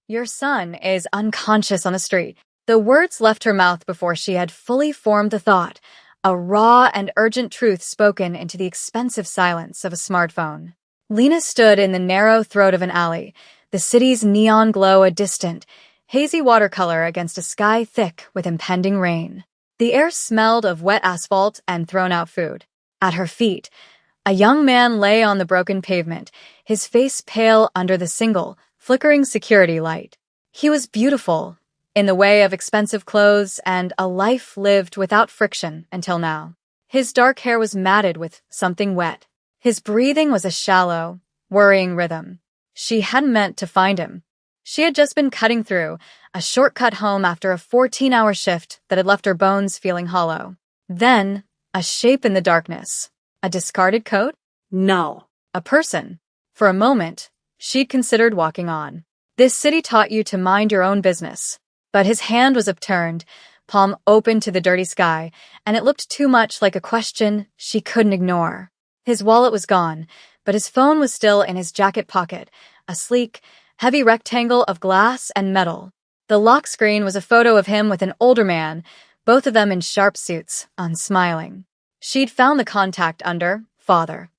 Your son is unconscious on the street. The words left her mouth before she had fully formed the thought, a raw and urgent truth spoken into the expensive silence of a smartphone. Lena stood in the narrow throat of an alley, the city's neon glow a distant, hazy watercolor against a sky thick with impending rain. The air smelled of wet asphalt and thrown-out food. At her feet, a young man lay on the broken pavement, his face pale under the single, flickering security light. He was beautiful, in the way of expensive clothes and a life lived without friction until now. His dark hair was matted with something wet. His breathing was a shallow, worrying rhythm. She hadn't meant to find him. She had just been cutting through, a shortcut home after a 14-hour shift that had left her bones feeling hollow. Then, a shape in the darkness. A discarded coat? No. A person. For a moment, she'd considered walking on. This city taught you to mind your own business. But his hand was upturned, palm open to the dirty sky, and it looked too much like a question she couldn't ignore. His wallet was gone, but his phone was still in his jacket pocket, a sleek, heavy rectangle of glass and metal. The lock screen was a photo of him with an older man, both of them in sharp suits, unsmiling. She'd found the contact under father.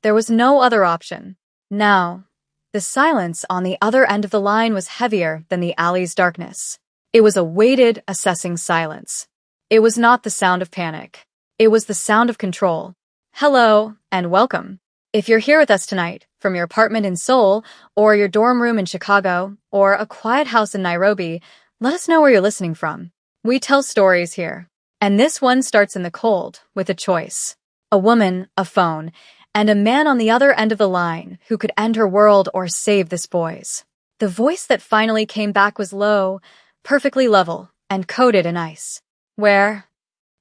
There was no other option. Now, the silence on the other end of the line was heavier than the alley's darkness. It was a weighted, assessing silence. It was not the sound of panic. It was the sound of control. Hello, and welcome. If you're here with us tonight, from your apartment in Seoul, or your dorm room in Chicago, or a quiet house in Nairobi, let us know where you're listening from. We tell stories here. And this one starts in the cold, with a choice. A woman, a phone, and a man on the other end of the line who could end her world or save this boy's. The voice that finally came back was low, perfectly level, and coated in ice. Where?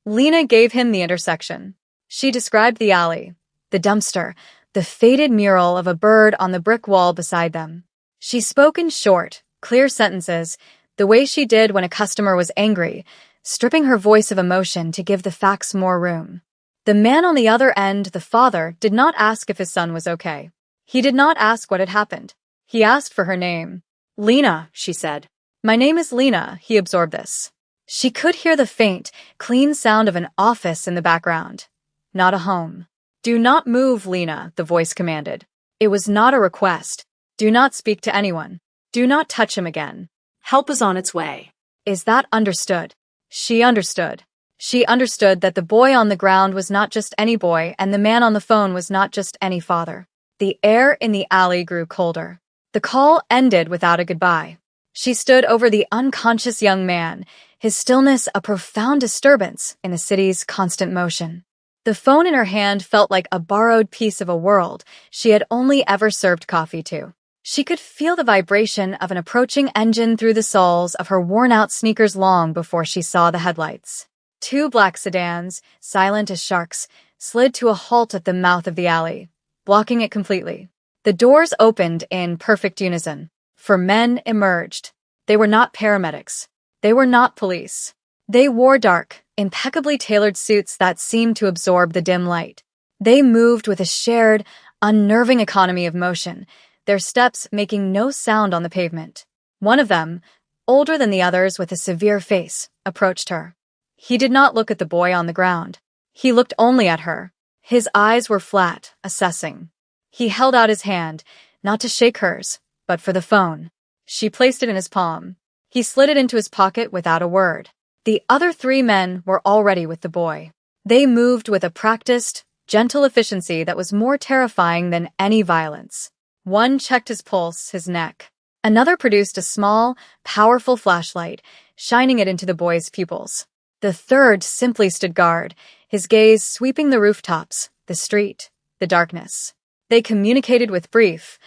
Lena gave him the intersection. She described the alley, the dumpster, the faded mural of a bird on the brick wall beside them. She spoke in short, clear sentences, the way she did when a customer was angry, stripping her voice of emotion to give the facts more room. The man on the other end, the father, did not ask if his son was okay. He did not ask what had happened. He asked for her name. Lena, she said. My name is Lena, he absorbed this. She could hear the faint, clean sound of an office in the background. Not a home. Do not move, Lena, the voice commanded. It was not a request. Do not speak to anyone. Do not touch him again. Help is on its way. Is that understood? She understood. She understood that the boy on the ground was not just any boy and the man on the phone was not just any father. The air in the alley grew colder. The call ended without a goodbye. She stood over the unconscious young man, his stillness a profound disturbance in the city's constant motion. The phone in her hand felt like a borrowed piece of a world she had only ever served coffee to. She could feel the vibration of an approaching engine through the soles of her worn-out sneakers long before she saw the headlights. Two black sedans, silent as sharks, slid to a halt at the mouth of the alley, blocking it completely. The doors opened in perfect unison. 4 men emerged. They were not paramedics. They were not police. They wore dark, impeccably tailored suits that seemed to absorb the dim light. They moved with a shared, unnerving economy of motion, their steps making no sound on the pavement. One of them, older than the others with a severe face, approached her. He did not look at the boy on the ground. He looked only at her. His eyes were flat, assessing. He held out his hand, not to shake hers, but for the phone. She placed it in his palm. He slid it into his pocket without a word. The other 3 men were already with the boy. They moved with a practiced, gentle efficiency that was more terrifying than any violence. One checked his pulse, his neck. Another produced a small, powerful flashlight, shining it into the boy's pupils. The third simply stood guard, his gaze sweeping the rooftops, the street, the darkness. They communicated with brief,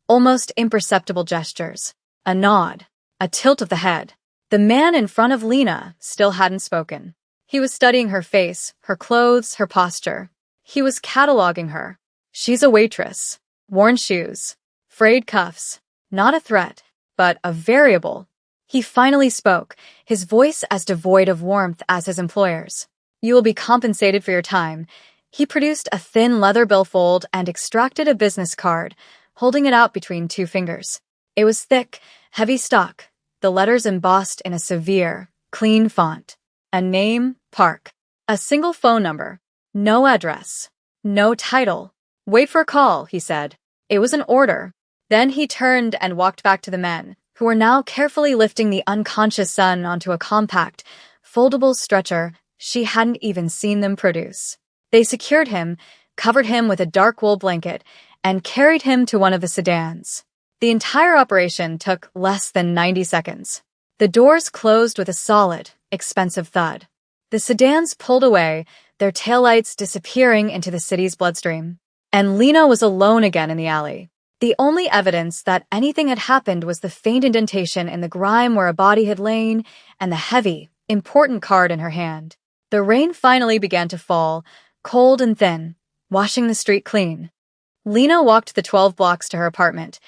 almost imperceptible gestures. A nod, a tilt of the head. The man in front of Lena still hadn't spoken. He was studying her face, her clothes, her posture. He was cataloging her. She's a waitress. Worn shoes. Frayed cuffs. Not a threat, but a variable. He finally spoke, his voice as devoid of warmth as his employer's. You will be compensated for your time. He produced a thin leather billfold and extracted a business card, holding it out between 2 fingers. It was thick, Heavy stock, the letters embossed in a severe, clean font. A name, Park. A single phone number. No address. No title. Wait for a call, he said. It was an order. Then he turned and walked back to the men, who were now carefully lifting the unconscious son onto a compact, foldable stretcher she hadn't even seen them produce. They secured him, covered him with a dark wool blanket, and carried him to one of the sedans. The entire operation took less than 90 seconds. The doors closed with a solid, expensive thud. The sedans pulled away, their taillights disappearing into the city's bloodstream. And Lena was alone again in the alley. The only evidence that anything had happened was the faint indentation in the grime where a body had lain and the heavy, important card in her hand. The rain finally began to fall, cold and thin, washing the street clean. Lena walked the 12 blocks to her apartment,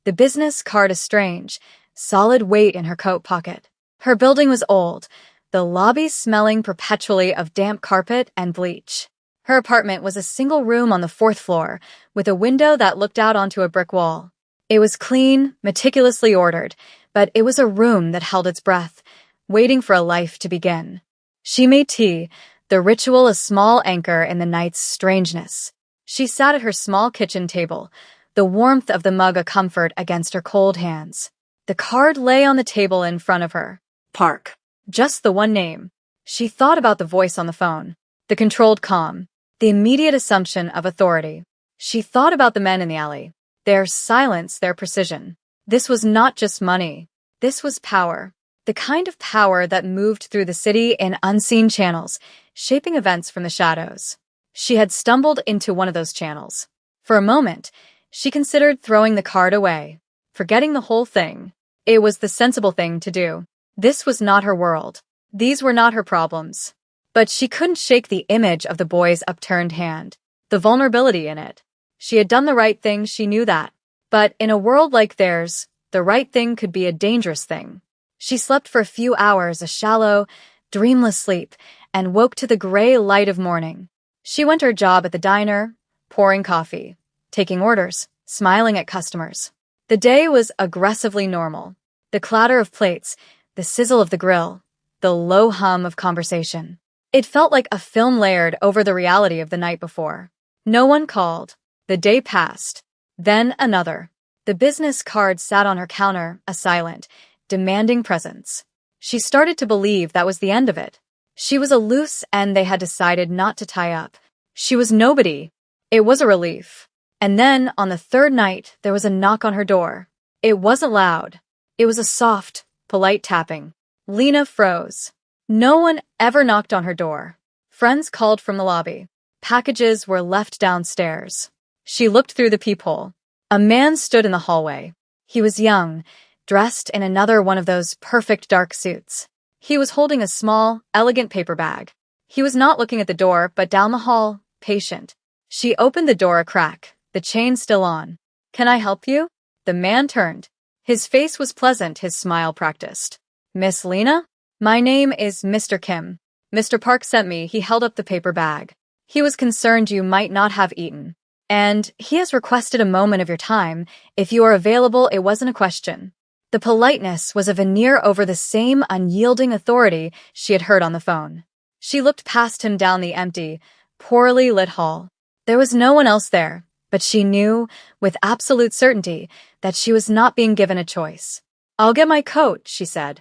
the business card a strange, solid weight in her coat pocket. Her building was old, the lobby smelling perpetually of damp carpet and bleach. Her apartment was a single room on the 4th floor, with a window that looked out onto a brick wall. It was clean, meticulously ordered, but it was a room that held its breath, waiting for a life to begin. She made tea, the ritual a small anchor in the night's strangeness. She sat at her small kitchen table, the warmth of the mug a comfort against her cold hands. The card lay on the table in front of her. Park. Just the one name. She thought about the voice on the phone, the controlled calm, the immediate assumption of authority. She thought about the men in the alley, their silence, their precision. This was not just money. This was power. The kind of power that moved through the city in unseen channels, shaping events from the shadows. She had stumbled into one of those channels. For a moment, she considered throwing the card away, forgetting the whole thing. It was the sensible thing to do. This was not her world. These were not her problems. But she couldn't shake the image of the boy's upturned hand, the vulnerability in it. She had done the right thing, she knew that. But in a world like theirs, the right thing could be a dangerous thing. She slept for a few hours, a shallow, dreamless sleep, and woke to the gray light of morning. She went to her job at the diner, pouring coffee, taking orders, smiling at customers. The day was aggressively normal. The clatter of plates, the sizzle of the grill, the low hum of conversation. It felt like a film layered over the reality of the night before. No one called. The day passed. Then another. The business card sat on her counter, a silent, demanding presence. She started to believe that was the end of it. She was a loose end they had decided not to tie up. She was nobody. It was a relief. And then, on the third night, there was a knock on her door. It wasn't loud. It was a soft, polite tapping. Lena froze. No one ever knocked on her door. Friends called from the lobby. Packages were left downstairs. She looked through the peephole. A man stood in the hallway. He was young, dressed in another one of those perfect dark suits. He was holding a small, elegant paper bag. He was not looking at the door, but down the hall, patient. She opened the door a crack, the chain still on. "Can I help you?" The man turned. His face was pleasant, his smile practiced. "Miss Lena? My name is Mr. Kim. Mr. Park sent me." He held up the paper bag. "He was concerned you might not have eaten. And he has requested a moment of your time. If you are available, it wasn't a question." The politeness was a veneer over the same unyielding authority she had heard on the phone. She looked past him down the empty, poorly lit hall. There was no one else there, but she knew, with absolute certainty, that she was not being given a choice. "I'll get my coat," she said.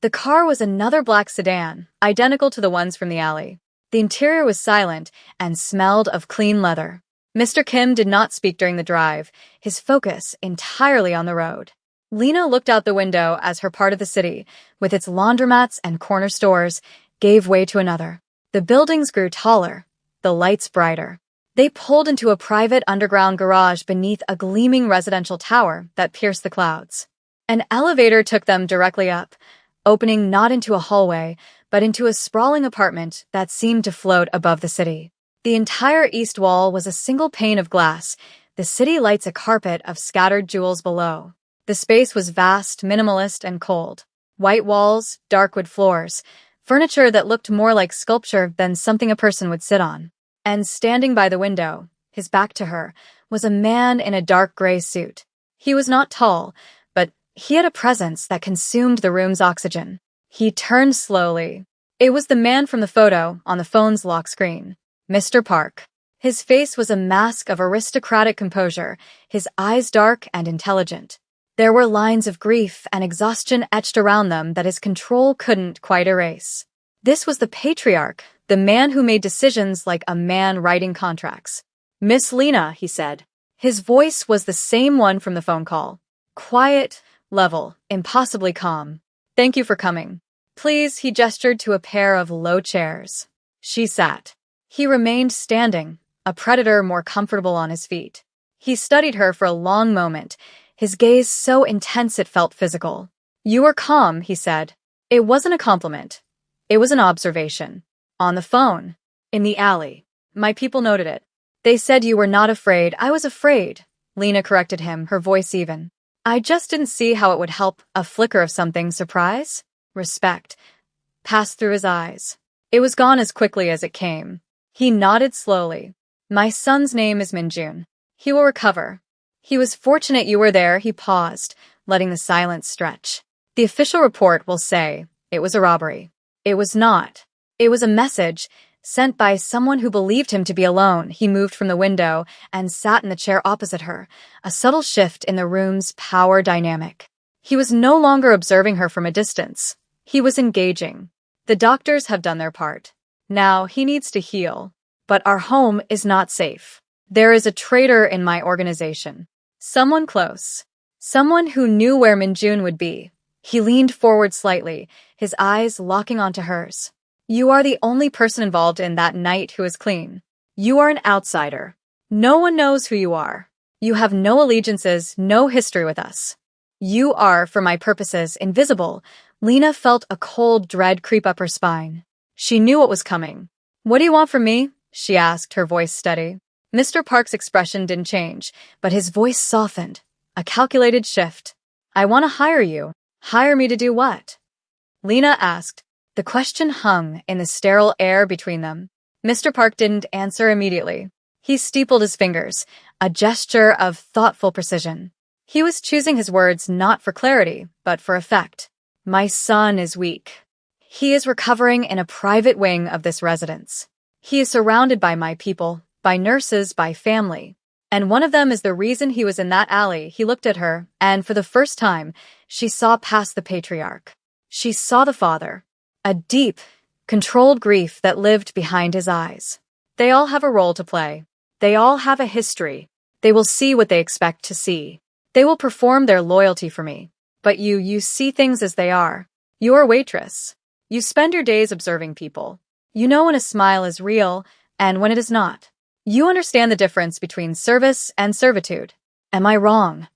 The car was another black sedan, identical to the ones from the alley. The interior was silent and smelled of clean leather. Mr. Kim did not speak during the drive, his focus entirely on the road. Lena looked out the window as her part of the city, with its laundromats and corner stores, gave way to another. The buildings grew taller, the lights brighter. They pulled into a private underground garage beneath a gleaming residential tower that pierced the clouds. An elevator took them directly up, opening not into a hallway, but into a sprawling apartment that seemed to float above the city. The entire east wall was a single pane of glass, the city lights a carpet of scattered jewels below. The space was vast, minimalist, and cold. White walls, dark wood floors, furniture that looked more like sculpture than something a person would sit on. And standing by the window, his back to her, was a man in a dark gray suit. He was not tall, but He had a presence that consumed the room's oxygen. He turned slowly. It was the man from the photo on the phone's lock screen, Mr. Park. His face was a mask of aristocratic composure, his eyes dark and intelligent. There were lines of grief and exhaustion etched around them that his control couldn't quite erase. This was the patriarch, the man who made decisions like a man writing contracts. "Miss Lena," he said. His voice was the same one from the phone call. Quiet, level, impossibly calm. "Thank you for coming. Please," he gestured to a pair of low chairs. She sat. He remained standing, a predator more comfortable on his feet. He studied her for a long moment, his gaze so intense it felt physical. "You are calm," he said. It wasn't a compliment. It was an observation. "On the phone. In the alley. My people noted it. They said you were not afraid." "I was afraid," Lena corrected him, her voice even. "I just didn't see how it would help." A flicker of something, surprise? Respect, passed through his eyes. It was gone as quickly as it came. He nodded slowly. "My son's name is Minjun. He will recover. He was fortunate you were there." He paused, letting the silence stretch. "The official report will say it was a robbery." It was not. It was a message sent by someone who believed him to be alone. He moved from the window and sat in the chair opposite her, a subtle shift in the room's power dynamic. He was no longer observing her from a distance. He was engaging. "The doctors have done their part. Now he needs to heal. But our home is not safe. There is a traitor in my organization. Someone close. Someone who knew where Minjun would be." He leaned forward slightly, his eyes locking onto hers. "You are the only person involved in that night who is clean. You are an outsider. No one knows who you are. You have no allegiances, no history with us. You are, for my purposes, invisible." Lena felt a cold dread creep up her spine. She knew what was coming. "What do you want from me?" she asked, her voice steady. Mr. Park's expression didn't change, but his voice softened, a calculated shift. "I want to hire you." "Hire me to do what?" Lena asked. The question hung in the sterile air between them. Mr. Park didn't answer immediately. He steepled his fingers, a gesture of thoughtful precision. He was choosing his words not for clarity, but for effect. "My son is weak. He is recovering in a private wing of this residence. He is surrounded by my people, by nurses, by family. And one of them is the reason he was in that alley." He looked at her, and for the first time, she saw past the patriarch. She saw the father. A deep, controlled grief that lived behind his eyes. "They all have a role to play. They all have a history. They will see what they expect to see. They will perform their loyalty for me. But you see things as they are. You're a waitress. You spend your days observing people. You know when a smile is real and when it is not. You understand the difference between service and servitude. Am I wrong?"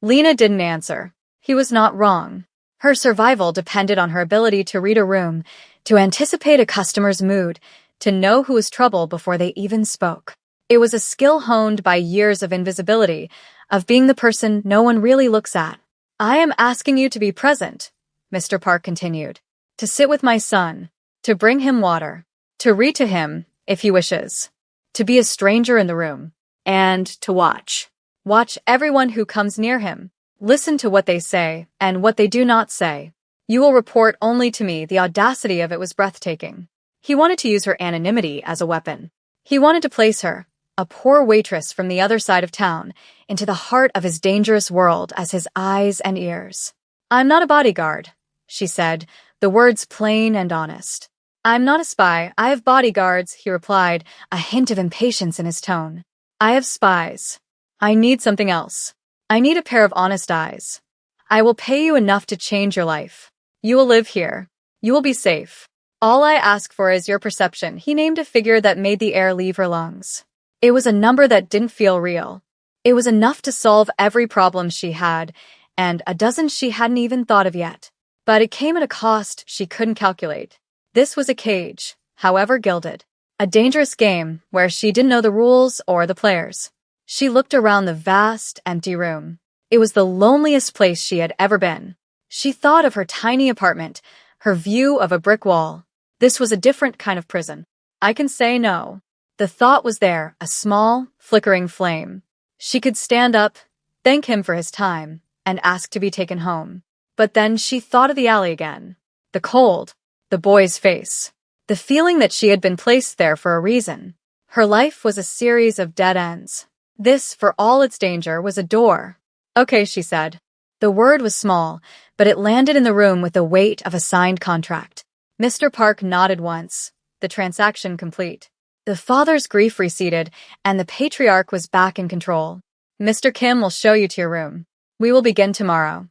Lena didn't answer. He was not wrong. Her survival depended on her ability to read a room, to anticipate a customer's mood, to know who was trouble before they even spoke. It was a skill honed by years of invisibility, of being the person no one really looks at. "I am asking you to be present," Mr. Park continued, "to sit with my son, to bring him water, to read to him, if he wishes, to be a stranger in the room, and to watch. Watch everyone who comes near him. Listen to what they say and what they do not say. You will report only to me." The audacity of it was breathtaking. He wanted to use her anonymity as a weapon. He wanted to place her, a poor waitress from the other side of town, into the heart of his dangerous world as his eyes and ears. "I'm not a bodyguard," she said, the words plain and honest. "I'm not a spy. I have bodyguards," he replied, a hint of impatience in his tone. "I have spies. I need something else. I need a pair of honest eyes. I will pay you enough to change your life. You will live here. You will be safe. All I ask for is your perception." He named a figure that made the air leave her lungs. It was a number that didn't feel real. It was enough to solve every problem she had, and a dozen she hadn't even thought of yet. But it came at a cost she couldn't calculate. This was a cage, however gilded. A dangerous game where she didn't know the rules or the players. She looked around the vast, empty room. It was the loneliest place she had ever been. She thought of her tiny apartment, her view of a brick wall. This was a different kind of prison. "I can say no." The thought was there, a small, flickering flame. She could stand up, thank him for his time, and asked to be taken home. But then she thought of the alley again. The cold, the boy's face, the feeling that she had been placed there for a reason. Her life was a series of dead ends. This, for all its danger, was a door. Okay, she said. The word was small, but it landed in the room with the weight of a signed contract. Mr. Park nodded once, the transaction complete. The father's grief receded, and the patriarch was back in control. Mr. Kim will show you to your room. We will begin tomorrow.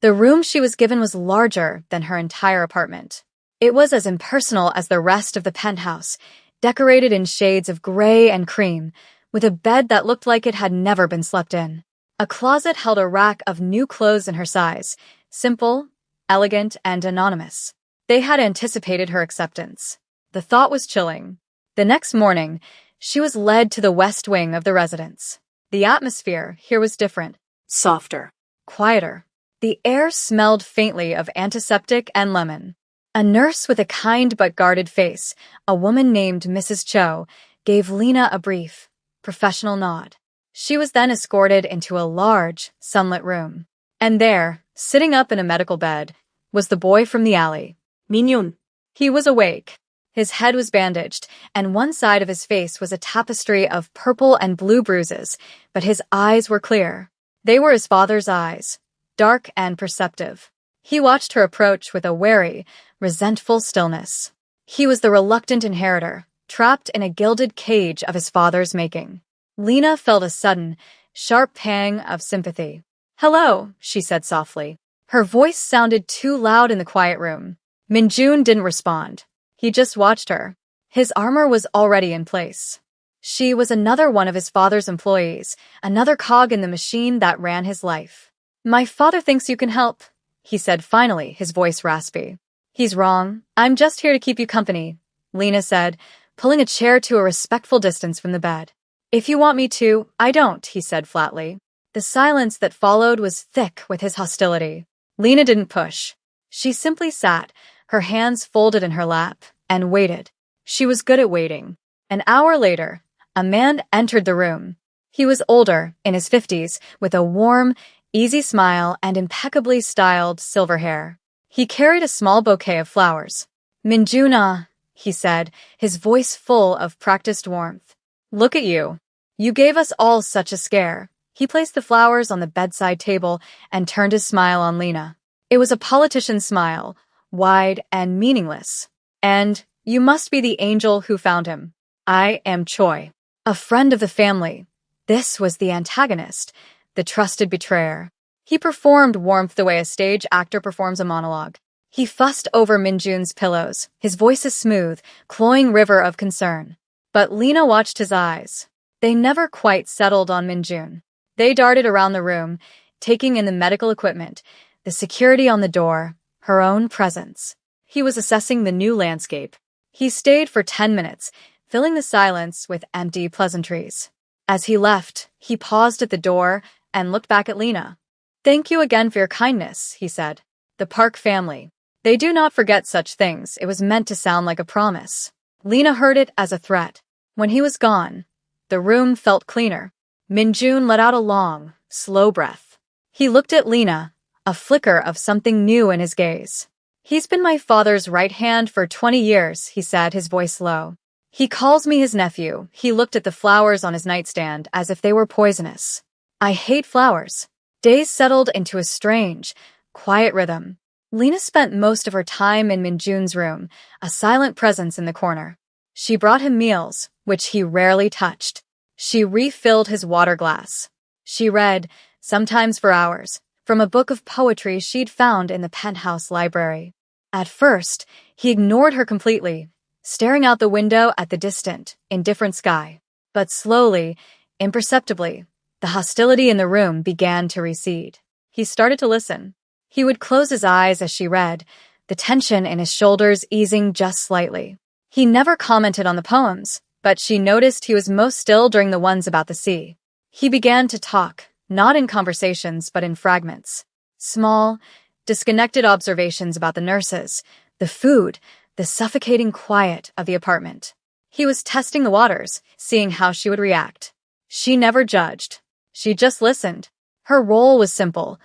The room she was given was larger than her entire apartment. It was as impersonal as the rest of the penthouse, decorated in shades of gray and cream, with a bed that looked like it had never been slept in. A closet held a rack of new clothes in her size, simple, elegant, and anonymous. They had anticipated her acceptance. The thought was chilling. The next morning, she was led to the west wing of the residence. The atmosphere here was different. Softer. Quieter. The air smelled faintly of antiseptic and lemon. A nurse with a kind but guarded face, a woman named Mrs. Cho, gave Lena a brief, professional nod. She was then escorted into a large, sunlit room. And there, sitting up in a medical bed, was the boy from the alley. Minhyun. He was awake. His head was bandaged, and one side of his face was a tapestry of purple and blue bruises, but his eyes were clear. They were his father's eyes, dark and perceptive. He watched her approach with a wary, resentful stillness. He was the reluctant inheritor, trapped in a gilded cage of his father's making. Lena felt a sudden, sharp pang of sympathy. "Hello," she said softly. Her voice sounded too loud in the quiet room. Minjun didn't respond. He just watched her. His armor was already in place. She was another one of his father's employees, another cog in the machine that ran his life. "My father thinks you can help," he said finally, his voice raspy. "He's wrong. I'm just here to keep you company," Lena said, pulling a chair to a respectful distance from the bed. "If you want me to, I don't," he said flatly. The silence that followed was thick with his hostility. Lena didn't push. She simply sat, her hands folded in her lap, and waited. She was good at waiting. An hour later, a man entered the room. He was older, in his 50s, with a warm, easy smile and impeccably styled silver hair. He carried a small bouquet of flowers. "Minjuna," he said, his voice full of practiced warmth. "Look at you. You gave us all such a scare." He placed the flowers on the bedside table and turned his smile on Lena. It was a politician's smile, wide and meaningless. "And you must be the angel who found him. I am Choi, a friend of the family." This was the antagonist, the trusted betrayer. He performed warmth the way a stage actor performs a monologue. He fussed over Minjun's pillows, his voice a smooth, cloying river of concern. But Lena watched his eyes. They never quite settled on Minjun. They darted around the room, taking in the medical equipment, the security on the door, her own presence. He was assessing the new landscape. He stayed for 10 minutes, filling the silence with empty pleasantries. As he left, he paused at the door and looked back at Lena. "Thank you again for your kindness," he said. "The Park family. They do not forget such things." It was meant to sound like a promise. Lena heard it as a threat. When he was gone, the room felt cleaner. Minjun let out a long, slow breath. He looked at Lena, a flicker of something new in his gaze. "He's been my father's right hand for 20 years, he said, his voice low. "He calls me his nephew." He looked at the flowers on his nightstand as if they were poisonous. "I hate flowers." Days settled into a strange, quiet rhythm. Lena spent most of her time in Minjun's room, a silent presence in the corner. She brought him meals, which he rarely touched. She refilled his water glass. She read, sometimes for hours, from a book of poetry she'd found in the penthouse library. At first, he ignored her completely, staring out the window at the distant, indifferent sky. But slowly, imperceptibly, the hostility in the room began to recede. He started to listen. He would close his eyes as she read, the tension in his shoulders easing just slightly. He never commented on the poems, but she noticed he was most still during the ones about the sea. He began to talk, not in conversations but in fragments. Small, disconnected observations about the nurses, the food, the suffocating quiet of the apartment. He was testing the waters, seeing how she would react. She never judged. She just listened. Her role was simple: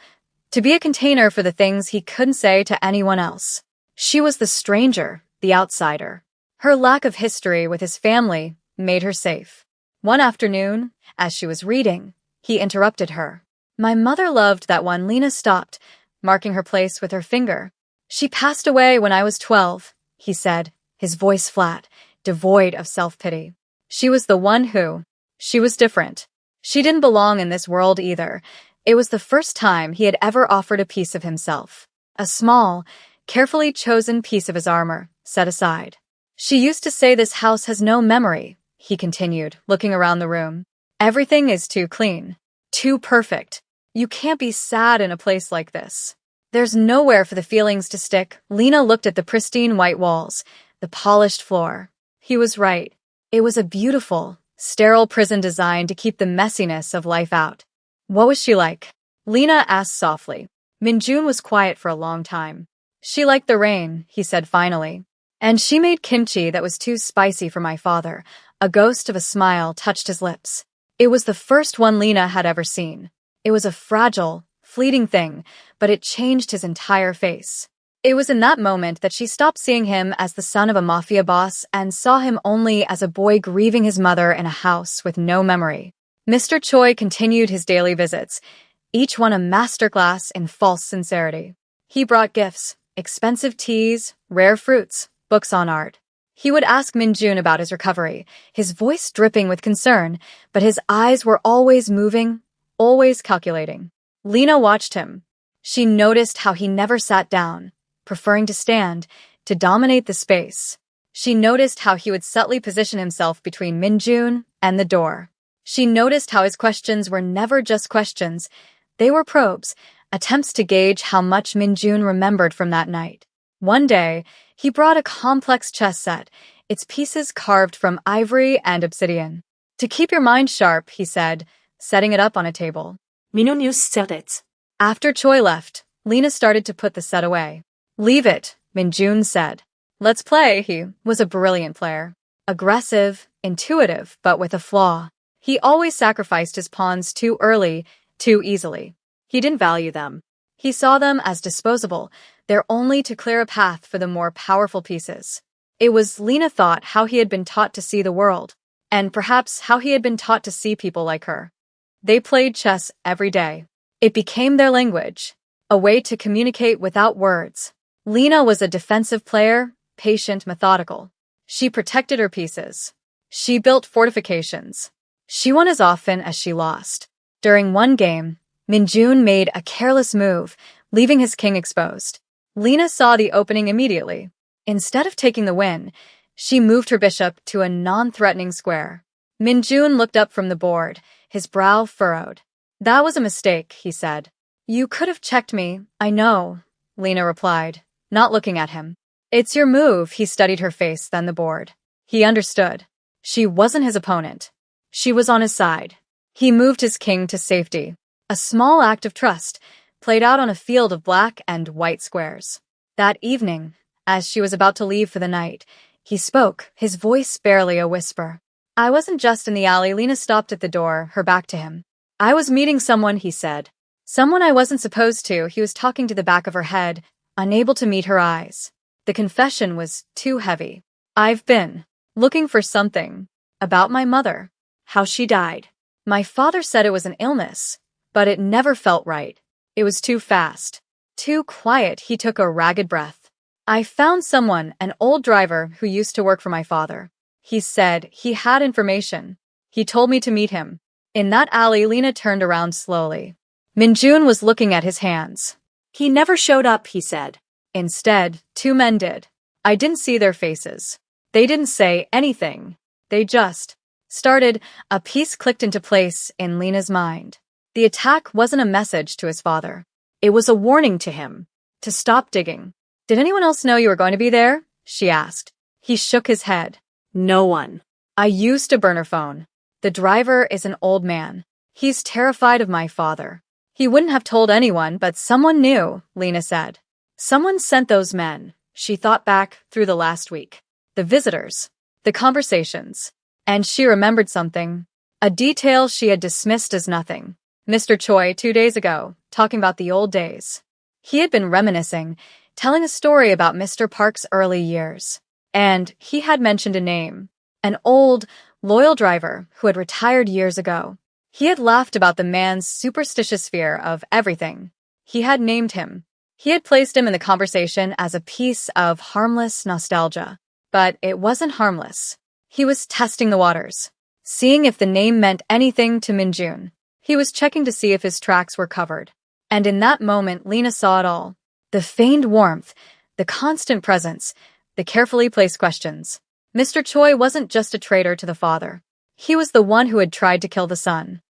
To be a container for the things he couldn't say to anyone else. She was the stranger, the outsider. Her lack of history with his family made her safe. One afternoon, as she was reading, he interrupted her. My mother loved that one. Lena stopped, marking her place with her finger. She passed away when I was 12, he said, his voice flat, devoid of self-pity. She was the one who. She was different. She didn't belong in this world either. It was the first time he had ever offered a piece of himself. A small, carefully chosen piece of his armor, set aside. She used to say this house has no memory, he continued, looking around the room. Everything is too clean. Too perfect. You can't be sad in a place like this. There's nowhere for the feelings to stick. Lena looked at the pristine white walls, the polished floor. He was right. It was a beautiful, sterile prison designed to keep the messiness of life out. What was she like? Lena asked softly. Minjun was quiet for a long time. She liked the rain, he said finally. And she made kimchi that was too spicy for my father. A ghost of a smile touched his lips. It was the first one Lena had ever seen. It was a fragile, fleeting thing, but it changed his entire face. It was in that moment that she stopped seeing him as the son of a mafia boss and saw him only as a boy grieving his mother in a house with no memory. Mr. Choi continued his daily visits, each one a masterclass in false sincerity. He brought gifts, expensive teas, rare fruits, books on art. He would ask Minjun about his recovery, his voice dripping with concern, but his eyes were always moving, always calculating. Lena watched him. She noticed how he never sat down, preferring to stand, to dominate the space. She noticed how he would subtly position himself between Minjun and the door. She noticed how his questions were never just questions. They were probes, attempts to gauge how much Minjun remembered from that night. One day, he brought a complex chess set, its pieces carved from ivory and obsidian. To keep your mind sharp, he said, setting it up on a table. Minonius said it. After Choi left, Lena started to put the set away. Leave it, Minjun said. Let's play. He was a brilliant player. Aggressive, intuitive, but with a flaw. He always sacrificed his pawns too early, too easily. He didn't value them. He saw them as disposable, there only to clear a path for the more powerful pieces. It was, Lena thought, how he had been taught to see the world, and perhaps how he had been taught to see people like her. They played chess every day. It became their language, a way to communicate without words. Lena was a defensive player, patient, methodical. She protected her pieces. She built fortifications. She won as often as she lost. During one game, Minjun made a careless move, leaving his king exposed. Lena saw the opening immediately. Instead of taking the win, she moved her bishop to a non-threatening square. Minjun looked up from the board, his brow furrowed. That was a mistake, he said. You could have checked me, I know, Lena replied, not looking at him. It's your move, he studied her face, then the board. He understood. She wasn't his opponent. She was on his side. He moved his king to safety. A small act of trust, played out on a field of black and white squares. That evening, as she was about to leave for the night, he spoke, his voice barely a whisper. I wasn't just in the alley. Lena stopped at the door, her back to him. I was meeting someone, he said. Someone I wasn't supposed to. He was talking to the back of her head, unable to meet her eyes. The confession was too heavy. I've been looking for something about my mother, how she died. My father said it was an illness, but it never felt right. It was too fast, too quiet. He took a ragged breath. I found someone, an old driver who used to work for my father. He said he had information. He told me to meet him. In that alley, Lena turned around slowly. Minjun was looking at his hands. He never showed up, he said. Instead, two men did. I didn't see their faces. They didn't say anything. They just started. A piece clicked into place in Lena's mind. The attack wasn't a message to his father. It was a warning to him to stop digging. Did anyone else know you were going to be there? She asked. He shook his head. No one. I used a burner phone. The driver is an old man. He's terrified of my father. He wouldn't have told anyone, but someone knew, Lena said. Someone sent those men. She thought back through the last week. The visitors. The conversations. And she remembered something. A detail she had dismissed as nothing. Mr. Choi, 2 days ago, talking about the old days. He had been reminiscing, telling a story about Mr. Park's early years. And he had mentioned a name, an old, loyal driver who had retired years ago. He had laughed about the man's superstitious fear of everything. He had named him. He had placed him in the conversation as a piece of harmless nostalgia. But it wasn't harmless. He was testing the waters, seeing if the name meant anything to Minjun. He was checking to see if his tracks were covered. And in that moment, Lena saw it all. The feigned warmth, the constant presence, the carefully placed questions. Mr. Choi wasn't just a traitor to the father. He was the one who had tried to kill the son.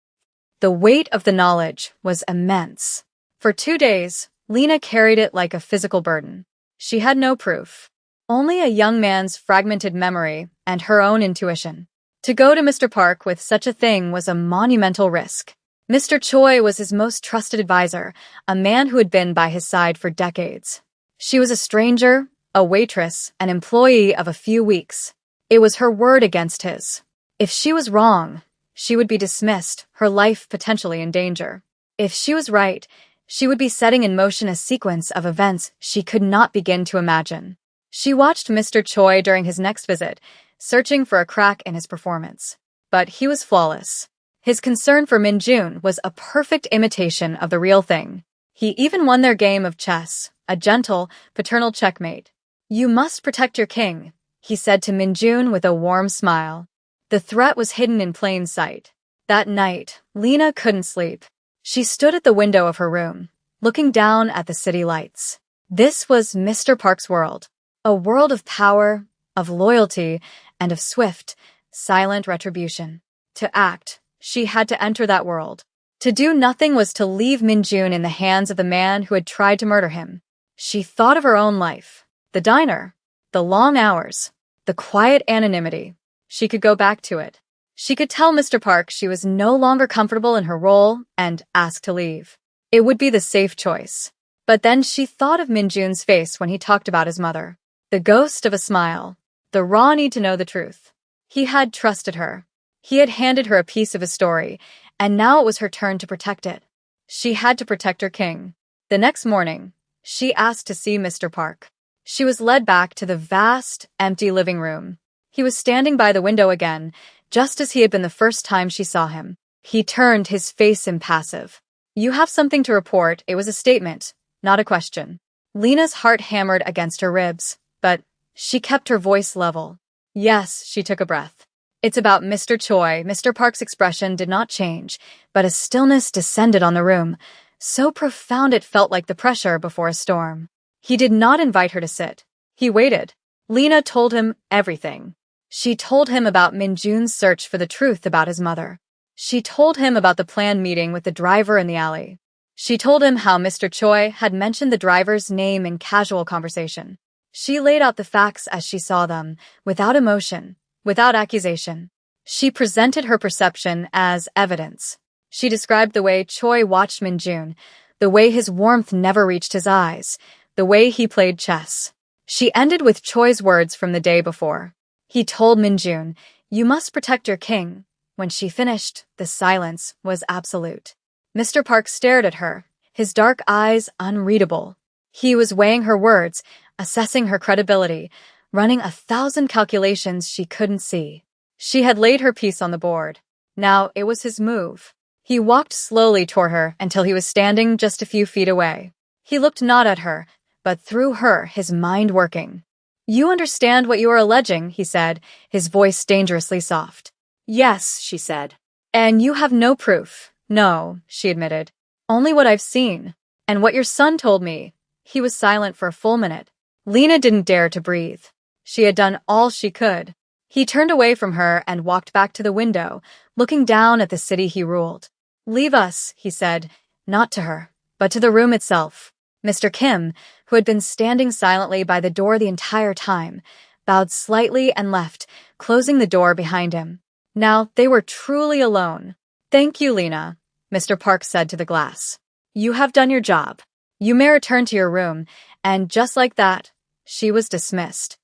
The weight of the knowledge was immense. For 2 days, Lena carried it like a physical burden. She had no proof. Only a young man's fragmented memory and her own intuition. To go to Mr. Park with such a thing was a monumental risk. Mr. Choi was his most trusted advisor, a man who had been by his side for decades. She was a stranger, a waitress, an employee of a few weeks. It was her word against his. If she was wrong, she would be dismissed, her life potentially in danger. If she was right, she would be setting in motion a sequence of events she could not begin to imagine. She watched Mr. Choi during his next visit, searching for a crack in his performance. But he was flawless. His concern for Minjun was a perfect imitation of the real thing. He even won their game of chess, a gentle, paternal checkmate. "You must protect your king," he said to Minjun with a warm smile. The threat was hidden in plain sight. That night, Lena couldn't sleep. She stood at the window of her room, looking down at the city lights. This was Mr. Park's world. A world of power, of loyalty, and of swift, silent retribution. To act, she had to enter that world. To do nothing was to leave Minjun in the hands of the man who had tried to murder him. She thought of her own life. The diner. The long hours. The quiet anonymity. She could go back to it. She could tell Mr. Park she was no longer comfortable in her role and ask to leave. It would be the safe choice. But then she thought of Minjun's face when he talked about his mother. The ghost of a smile. The raw need to know the truth. He had trusted her. He had handed her a piece of his story, and now it was her turn to protect it. She had to protect her king. The next morning, she asked to see Mr. Park. She was led back to the vast, empty living room. He was standing by the window again, just as he had been the first time she saw him. He turned, his face impassive. "You have something to report." It was a statement, not a question. Lena's heart hammered against her ribs, but she kept her voice level. "Yes," she took a breath. "It's about Mr. Choi." Mr. Park's expression did not change, but a stillness descended on the room, so profound it felt like the pressure before a storm. He did not invite her to sit. He waited. Lena told him everything. She told him about Minjun's search for the truth about his mother. She told him about the planned meeting with the driver in the alley. She told him how Mr. Choi had mentioned the driver's name in casual conversation. She laid out the facts as she saw them, without emotion, without accusation. She presented her perception as evidence. She described the way Choi watched Minjun, the way his warmth never reached his eyes, the way he played chess. She ended with Choi's words from the day before. He told Minjun, "You must protect your king." When she finished, the silence was absolute. Mr. Park stared at her, his dark eyes unreadable. He was weighing her words, assessing her credibility, running 1,000 calculations she couldn't see. She had laid her piece on the board. Now it was his move. He walked slowly toward her until he was standing just a few feet away. He looked not at her, but through her, his mind working. "You understand what you are alleging," he said, his voice dangerously soft. "Yes," she said. "And you have no proof." "No," she admitted. "Only what I've seen. And what your son told me." He was silent for a full minute. Lena didn't dare to breathe. She had done all she could. He turned away from her and walked back to the window, looking down at the city he ruled. "Leave us," he said, not to her, but to the room itself. Mr. Kim, who had been standing silently by the door the entire time, bowed slightly and left, closing the door behind him. Now they were truly alone. "Thank you, Lena," Mr. Park said to the glass. "You have done your job. You may return to your room," and just like that, she was dismissed.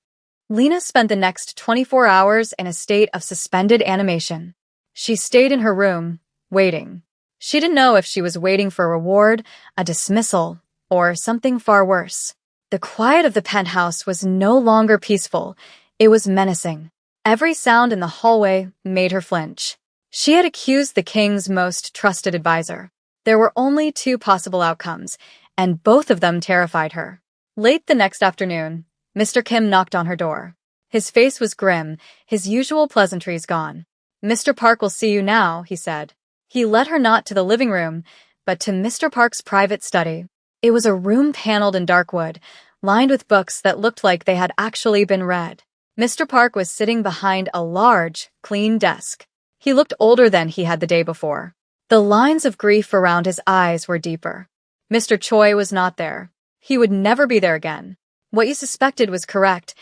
Lena spent the next 24 hours in a state of suspended animation. She stayed in her room, waiting. She didn't know if she was waiting for a reward, a dismissal, or something far worse. The quiet of the penthouse was no longer peaceful. It was menacing. Every sound in the hallway made her flinch. She had accused the king's most trusted advisor. There were only two possible outcomes, and both of them terrified her. Late the next afternoon, Mr. Kim knocked on her door. His face was grim, his usual pleasantries gone. "Mr. Park will see you now," he said. He led her not to the living room, but to Mr. Park's private study. It was a room paneled in dark wood, lined with books that looked like they had actually been read. Mr. Park was sitting behind a large, clean desk. He looked older than he had the day before. The lines of grief around his eyes were deeper. Mr. Choi was not there. He would never be there again. "What you suspected was correct,"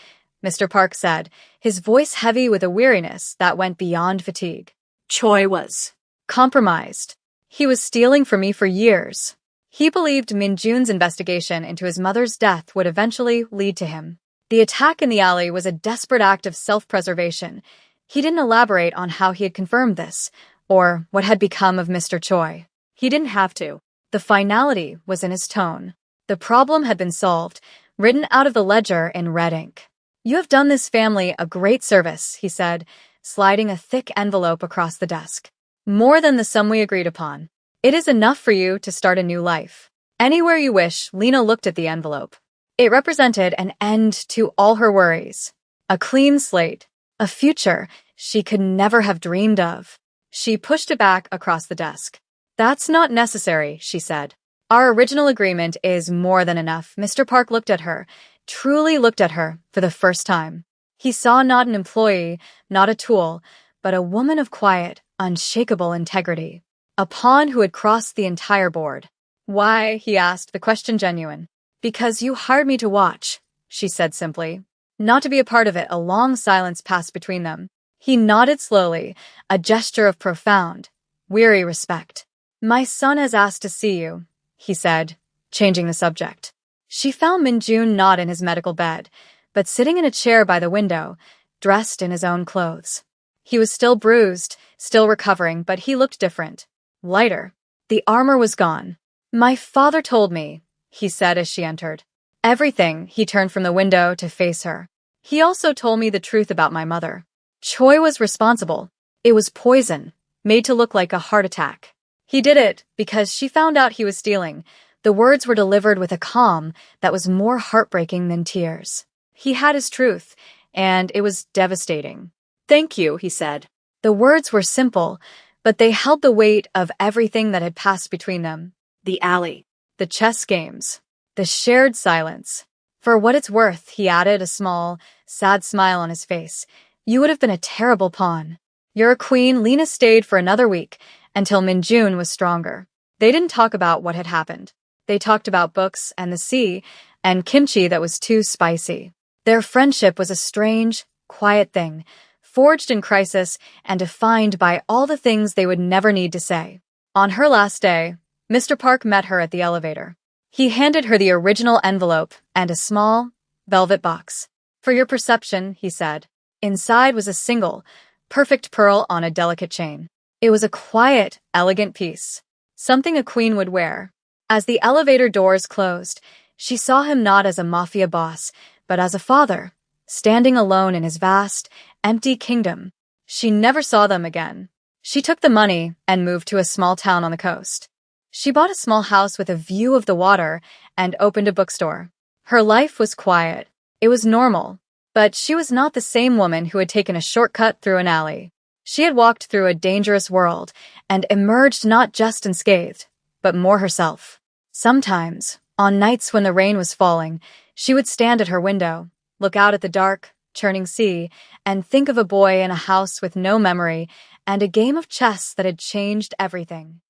Mr. Park said, his voice heavy with a weariness that went beyond fatigue. Choi was compromised. He was stealing from me for years. He believed Min Jun's investigation into his mother's death would eventually lead to him. The attack in the alley was a desperate act of self-preservation. He didn't elaborate on how he had confirmed this, or what had become of Mr. Choi. He didn't have to. The finality was in his tone. The problem had been solved, written out of the ledger in red ink. "You have done this family a great service," he said, sliding a thick envelope across the desk. "More than the sum we agreed upon. It is enough for you to start a new life. Anywhere you wish." Lena looked at the envelope. It represented an end to all her worries. A clean slate. A future she could never have dreamed of. She pushed it back across the desk. "That's not necessary," she said. "Our original agreement is more than enough." Mr. Park looked at her, truly looked at her for the first time. He saw not an employee, not a tool, but a woman of quiet, unshakable integrity. A pawn who had crossed the entire board. "Why?" he asked, the question genuine. "Because you hired me to watch," she said simply. Not to be a part of it. A long silence passed between them. He nodded slowly, a gesture of profound, weary respect. "My son has asked to see you," he said, changing the subject. She found Min Jun not in his medical bed, but sitting in a chair by the window, dressed in his own clothes. He was still bruised, still recovering, but he looked different. Lighter. The armor was gone. "My father told me," he said as she entered. "Everything." He turned from the window to face her. "He also told me the truth about my mother. Choi was responsible. It was poison, made to look like a heart attack. He did it because she found out he was stealing." The words were delivered with a calm that was more heartbreaking than tears. He had his truth, and it was devastating. "Thank you," he said. The words were simple, but they held the weight of everything that had passed between them. The alley. The chess games. The shared silence. "For what it's worth," he added, a small, sad smile on his face, "you would have been a terrible pawn. You're a queen." Lena stayed for another week, until Min Jun was stronger. They didn't talk about what had happened. They talked about books and the sea, and kimchi that was too spicy. Their friendship was a strange, quiet thing, forged in crisis and defined by all the things they would never need to say. On her last day, Mr. Park met her at the elevator. He handed her the original envelope and a small, velvet box. "For your perception," he said. Inside was a single, perfect pearl on a delicate chain. It was a quiet, elegant piece. Something a queen would wear. As the elevator doors closed, she saw him not as a mafia boss, but as a father, standing alone in his vast, empty kingdom. She never saw them again. She took the money and moved to a small town on the coast. She bought a small house with a view of the water and opened a bookstore. Her life was quiet. It was normal. But she was not the same woman who had taken a shortcut through an alley. She had walked through a dangerous world and emerged not just unscathed, but more herself. Sometimes, on nights when the rain was falling, she would stand at her window, look out at the dark, churning sea, and think of a boy in a house with no memory and a game of chess that had changed everything.